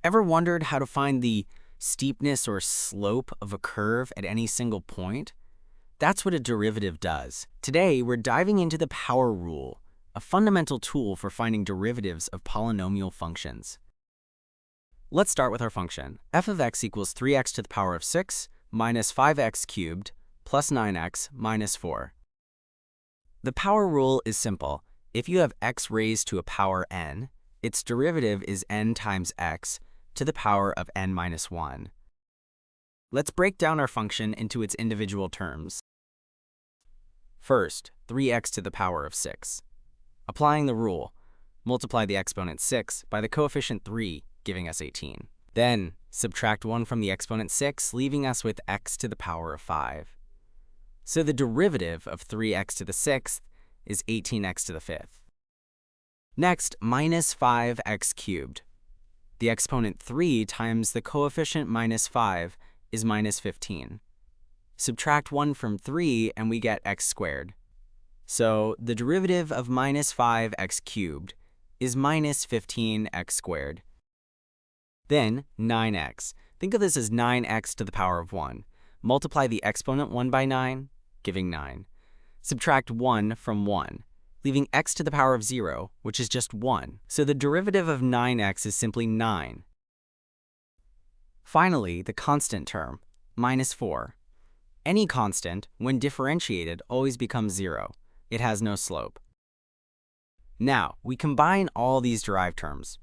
Ever wondered how to find the steepness or slope of a curve at any single point? That's what a derivative does. Today, we're diving into the power rule, a fundamental tool for finding derivatives of polynomial functions. Let's start with our function. F of x equals 3x to the power of 6 minus 5x cubed plus 9x minus 4. The power rule is simple. If you have x raised to a power n, its derivative is n times x to the power of n minus 1. Let's break down our function into its individual terms. First, 3x to the power of 6. Applying the rule, multiply the exponent 6 by the coefficient 3, giving us 18. Then, subtract 1 from the exponent 6, leaving us with x to the power of 5. So the derivative of 3x to the 6th is 18x to the 5th. Next, minus 5x cubed. The exponent 3 times the coefficient minus 5 is minus 15. Subtract 1 from 3 and we get x squared. So the derivative of minus 5x cubed is minus 15x squared. Then 9x. Think of this as 9x to the power of 1. Multiply the exponent 1 by 9, giving 9. Subtract 1 from 1, leaving x to the power of 0, which is just 1. So the derivative of 9x is simply 9. Finally, the constant term, minus 4. Any constant, when differentiated, always becomes 0. It has no slope. Now, we combine all these derived terms.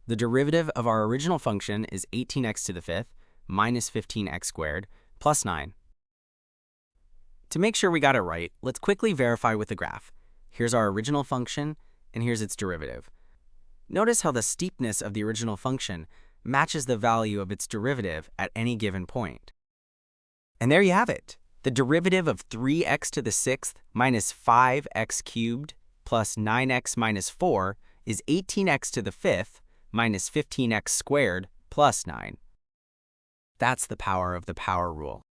The derivative of our original function is 18x to the 5th minus 15x squared plus 9. To make sure we got it right, let's quickly verify with the graph. Here's our original function, and here's its derivative. Notice how the steepness of the original function matches the value of its derivative at any given point. And there you have it. The derivative of 3x to the 6th minus 5x cubed plus 9x minus 4 is 18x to the 5th minus 15x squared plus 9. That's the power of the power rule.